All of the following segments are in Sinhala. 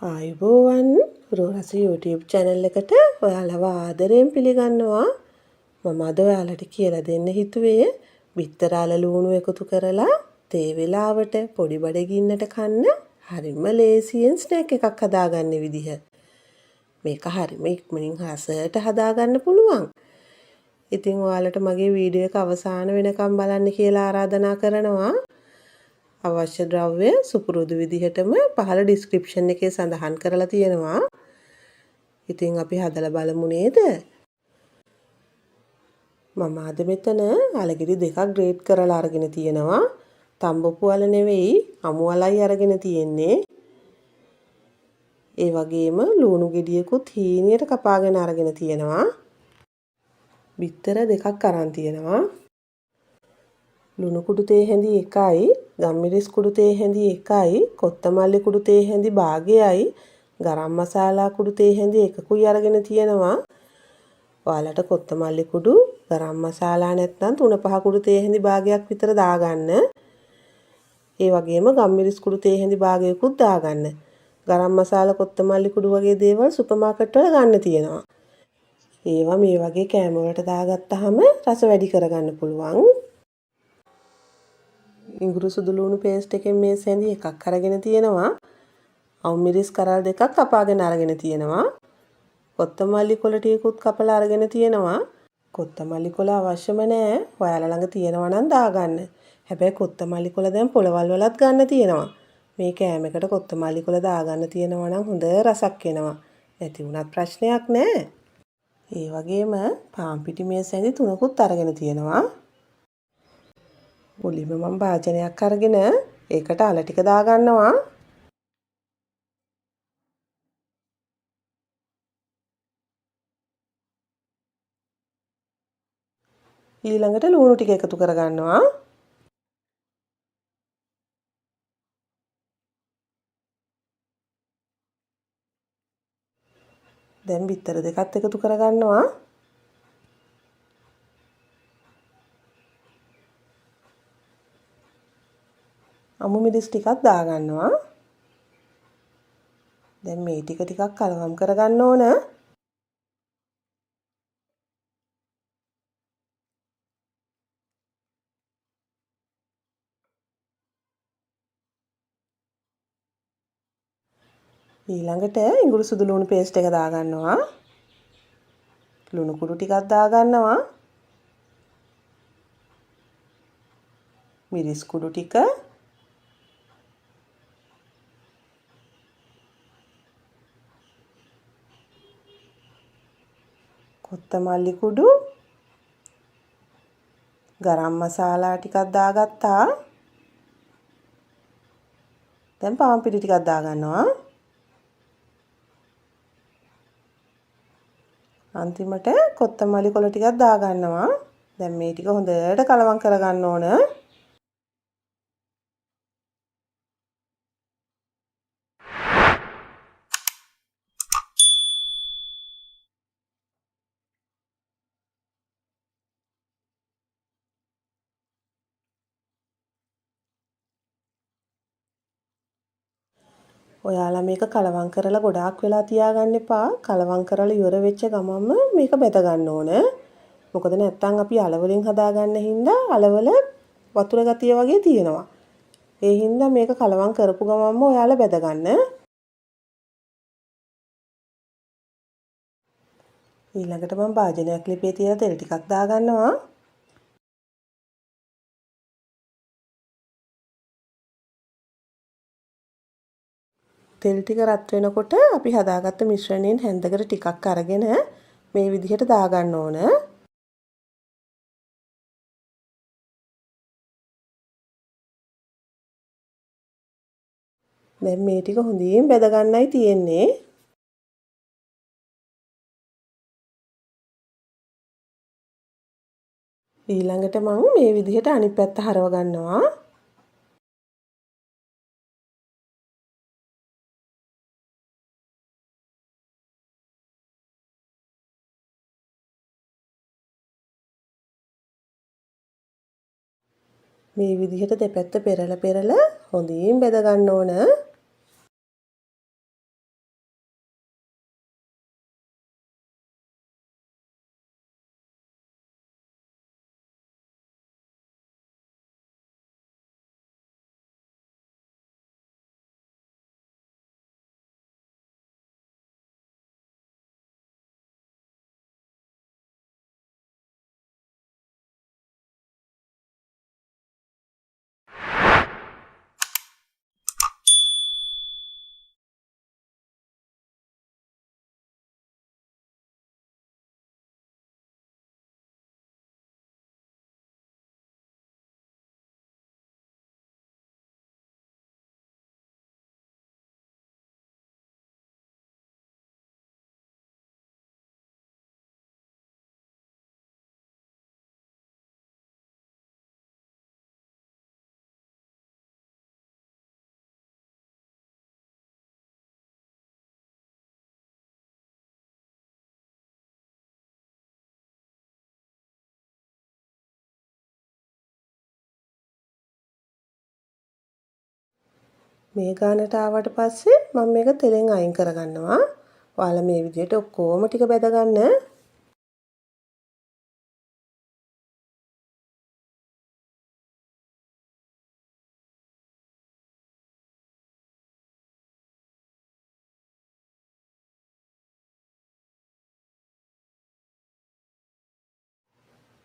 ආයුබෝවන් රෝහස YouTube channel එකට ඔයාලව ආදරයෙන් පිළිගන්නවා. මම අද ඔයාලට කියලා දෙන්න හිතුවේ බිත්තර අල ලුණු එකතු කරලා තේ වෙලාවට පොඩි බඩගින්නට කන්න හරිම ලේසියෙන් ස්නැක් එකක් හදාගන්න විදිහ. මේක හරිම ඉක්මනින් රසයට හදාගන්න පුළුවන්. ඉතින් ඔයාලට මගේ වීඩියෝ එක අවසාන වෙනකම් බලන්න කියලා ආරාධනා කරනවා. අවශ්‍ය ද්‍රව්‍ය සුපුරුදු විදිහටම පහළ ඩිස්ක්‍රිප්ෂන් එකේ සඳහන් කරලා තියෙනවා. ඉතින් අපි හදලා බලමු නේද? මම අද මෙතන අලගිරි දෙකක් ග්‍රේට් කරලා අරගෙන තියෙනවා. තඹපු අල නෙවෙයි අමු අලයි අරගෙන තියෙන්නේ. ඒ වගේම ලුණු ගෙඩියකුත් හීනියට කපාගෙන අරගෙන තියෙනවා. බිත්තර දෙකක් අරන් තියෙනවා. ලුණු කුඩු තේ හැඳි 1යි, ගම්මිරිස් කුඩු තේ හැඳි 1යි, කොත්තමල්ලි කුඩු තේ හැඳි භාගයයි, ගරම් මසාලා කුඩු තේ හැඳි 1කුයි අරගෙන තියෙනවා. ඔයාලට කොත්තමල්ලි කුඩු, ගරම් මසාලා නැත්නම් 3-5 කුඩු තේ හැඳි භාගයක් විතර දාගන්න. ඒ වගේම ගම්මිරිස් කුඩු තේ හැඳි භාගයකුත් දාගන්න. ගරම් මසාලා, කොත්තමල්ලි කුඩු වගේ දේවල් සුපර් මාකට් වල ගන්න තියෙනවා. ඒවා මේ වගේ කෑම වලට දාගත්තාම රස වැඩි කරගන්න පුළුවන්. ඉඟුරු සුදු ලුණු පේස්ට් එකෙන් මේ සැඳි එකක් අරගෙන තියෙනවා. අවු මිරිස් කරල් දෙකක් කපාගෙන අරගෙන තියෙනවා. කොත්තමල්ලි කොළ ටිකකුත් කපලා අරගෙන තියෙනවා. කොත්තමල්ලි කොළ අවශ්‍යම නැහැ. ඔයාලා ළඟ තියෙනවා නම් දාගන්න. හැබැයි කොත්තමල්ලි කොළ දැන් පොළවල් වලත් ගන්න තියෙනවා. මේ කෑමකට කොත්තමල්ලි කොළ දාගන්න තියෙනවා නම් හොඳ රසක් එනවා. නැති වුණත් ප්‍රශ්නයක් නැහැ. ඒ වගේම පාන් පිටි මේ සැඳි 3කුත් අරගෙන තියෙනවා. මුලින්ම මම භාජනයක් අරගෙන ඒකට අල ටික දාගන්නවා. ඊළඟට ලුණු ටික එකතු කරගන්නවා. දැන් බිත්තර දෙකත් එකතු කරගන්නවා. අමු මිරිස් ටිකක් දාගන්නවා. දැන් මේ ටික ටිකක් කලවම් කරගන්න ඕන. ඊළඟට ඉඟුරු සුදු ලුණු පේස්ට් එක දාගන්නවා. ලුණු කුඩු ටිකක් දාගන්නවා. මිරිස් කුඩු ටික, කොත්තමල්ලි කුඩු, ගරම් මසාලා ටිකක් දාගත්තා. දැන් පාන් පිටි ටිකක් දාගන්නවා. අන්තිමට කොත්තමල්ලි කොළ ටිකක් දාගන්නවා. දැන් මේ ටික හොඳට කලවම් කරගන්න ඕන. ඔයාලා මේක කලවම් කරලා ගොඩාක් වෙලා තියාගන්න එපා. කලවම් කරලා ඉවර වෙච්ච ගමන්ම මේක බෙද ගන්න ඕන. මොකද නැත්තම් අපි අලවලින් හදාගන්න හින්දා අලවල වතුර ගතිය වගේ තියෙනවා. ඒ හින්දා මේක කලවම් කරපු ගමන්ම ඔයාලා බෙද ගන්න. ඊළඟට මම භාජනයක් ලිපේ තියලා තෙල් ටිකක් දාගන්නවා. තෙල් ටික රත් වෙනකොට අපි හදාගත්ත මිශ්‍රණයෙන් හැන්දකට ටිකක් අරගෙන මේ විදිහට දාගන්න ඕන. දැන් මේ ටික හොඳින් බෙද ගන්නයි තියෙන්නේ. ඊළඟට මම මේ විදිහට අනිත් පැත්ත හරව ගන්නවා. මේ විදිහට දෙපැත්ත පෙරලා හොඳින් බෙද ගන්න ඕන. මේ ගානට ආවට පස්සේ මම මේක තෙලෙන් අයින් කරගන්නවා. ඔයාලා මේ විදිහට ඔක්කොම ටික බෙදගන්න.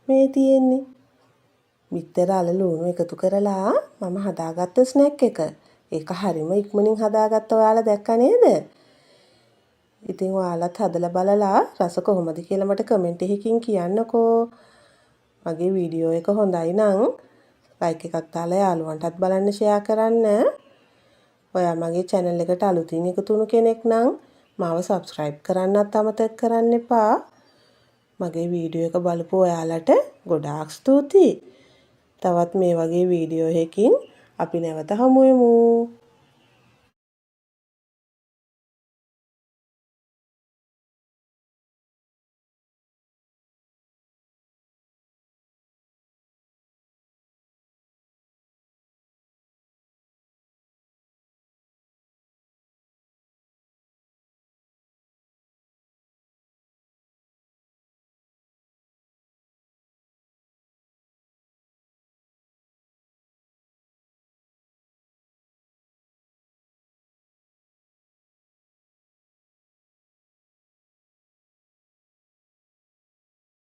මේ තියෙන්නේ බිත්තර අල ලුණු එකතු කරලා මම හදාගත්ත ස්නැක් එක. ඒක හරිම ඉක්මනින් හදාගත්ත ඔයාලා දැක්ක නේද? ඉතින් ඔයාලත් හදලා බලලා රස කොහොමද කියලා මට කමෙන්ට් එකකින් කියන්නකෝ. මගේ වීඩියෝ එක හොඳයි නම් ලයික් එකක් දාලා යාළුවන්ටත් බලන්න ෂෙයා කරන්න. ඔයා මගේ channel එකට අලුතින් එකතු වුණු කෙනෙක් නම් මාව subscribe කරන්නත් අමතක කරන්න එපා. මගේ වීඩියෝ එක බලපු ඔයාලට ගොඩාක් ස්තුතියි. තවත් මේ වගේ වීඩියෝ එකකින් අපි නැවත හමු වෙමු.